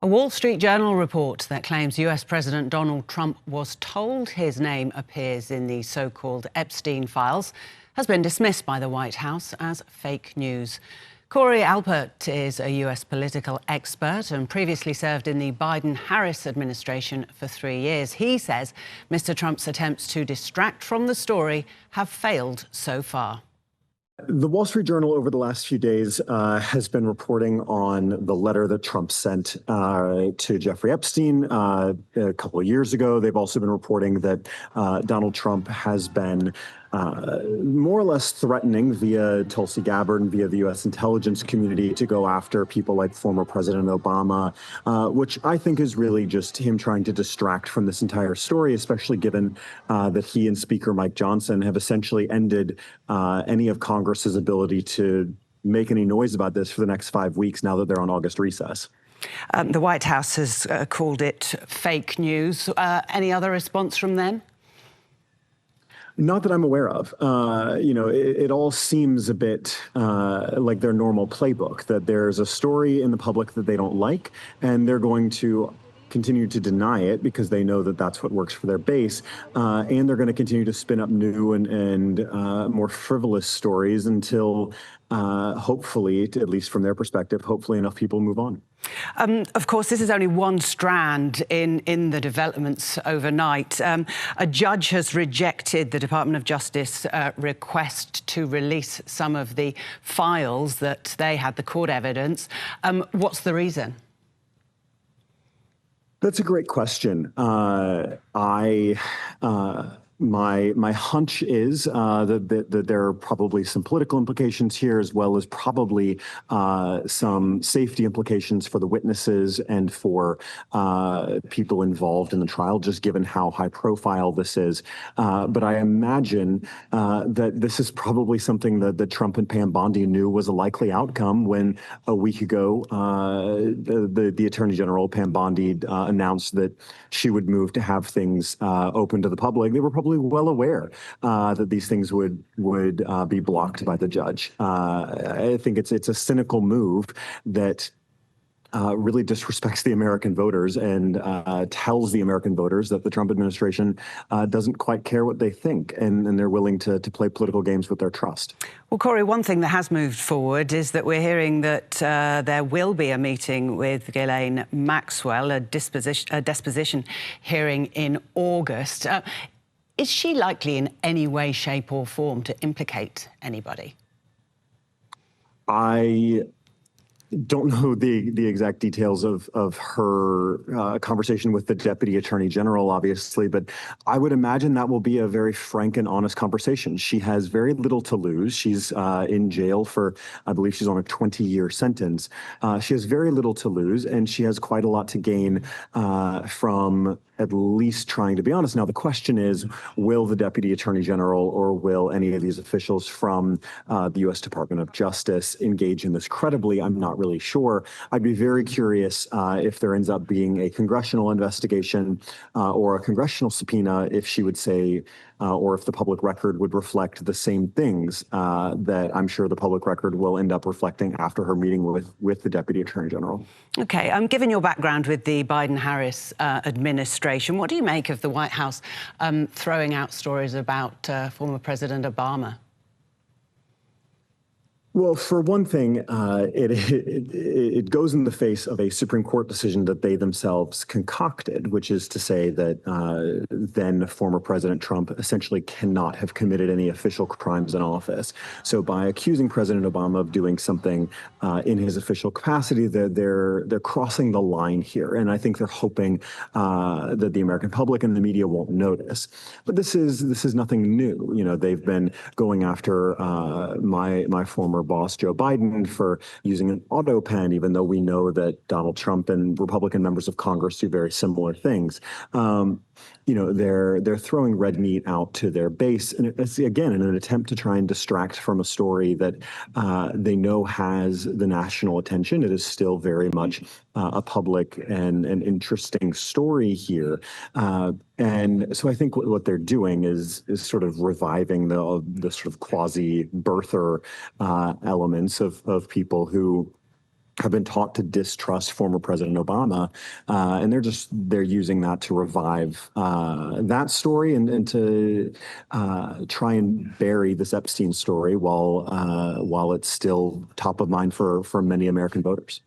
A Wall Street Journal report that claims US President Donald Trump was told his name appears in the so-called Epstein files has been dismissed by the White House as fake news. Corey Alpert is a US political expert and previously served in the Biden-Harris administration for 3 years. He says Mr. Trump's attempts to distract from the story have failed so far. The Wall Street Journal over the last few days has been reporting on the letter that Trump sent to Jeffrey Epstein a couple of years ago. They've also been reporting that Donald Trump has been more or less threatening via Tulsi Gabbard and via the U.S. intelligence community to go after people like former President Obama, which I think is really just him trying to distract from this entire story, especially given that he and Speaker Mike Johnson have essentially ended any of Congress's ability to make any noise about this for the next 5 weeks now that they're on August recess. The White House has called it fake news. Any other response from them? Not that I'm aware of. It all seems a bit like their normal playbook, that there's a story in the public that they don't like, and they're going to continue to deny it because they know that that's what works for their base. And they're going to continue to spin up new and more frivolous stories until hopefully, at least from their perspective, hopefully enough people move on. Of course, this is only one strand in the developments overnight. A judge has rejected the Department of Justice request to release some of the files that they had, the court evidence. What's the reason? That's a great question. My hunch is that there are probably some political implications here, as well as probably some safety implications for the witnesses and for people involved in the trial, just given how high profile this is. But I imagine that this is probably something that Trump and Pam Bondi knew was a likely outcome when a week ago the Attorney General, Pam Bondi, announced that she would move to have things open to the public. They were probably well aware that these things would be blocked by the judge. I think it's a cynical move that really disrespects the American voters and tells the American voters that the Trump administration doesn't quite care what they think, and they're willing to play political games with their trust. Well, Corey, one thing that has moved forward is that we're hearing that there will be a meeting with Ghislaine Maxwell, a disposition hearing in August. Is she likely in any way, shape or form to implicate anybody? I don't know the exact details of her conversation with the Deputy Attorney General, obviously, but I would imagine that will be a very frank and honest conversation. She has very little to lose. She's in jail for, I believe she's on a 20-year sentence. She has very little to lose, and she has quite a lot to gain from at least trying to be honest. Now, the question is, will the Deputy Attorney General or will any of these officials from the U.S. Department of Justice engage in this credibly? I'm not really sure. I'd be very curious if there ends up being a congressional investigation or a congressional subpoena, if she would say, or if the public record would reflect the same things that I'm sure the public record will end up reflecting after her meeting with the Deputy Attorney General. Okay, given your background with the Biden-Harris administration, what do you make of the White House throwing out stories about former President Obama? Well, for one thing, it goes in the face of a Supreme Court decision that they themselves concocted, which is to say that then former President Trump essentially cannot have committed any official crimes in office. So by accusing President Obama of doing something in his official capacity, they're crossing the line here. And I think they're hoping that the American public and the media won't notice. But this is nothing new. You know, they've been going after my former boss, Joe Biden, for using an auto pen, even though we know that Donald Trump and Republican members of Congress do very similar things. They're throwing red meat out to their base, and it's again in an attempt to try and distract from a story that they know has the national attention. It is still very much a public and an interesting story here, and so I think what they're doing is sort of reviving the sort of quasi-birther elements of people who have been taught to distrust former President Obama, and they're using that to revive that story and to try and bury this Epstein story while it's still top of mind for many American voters.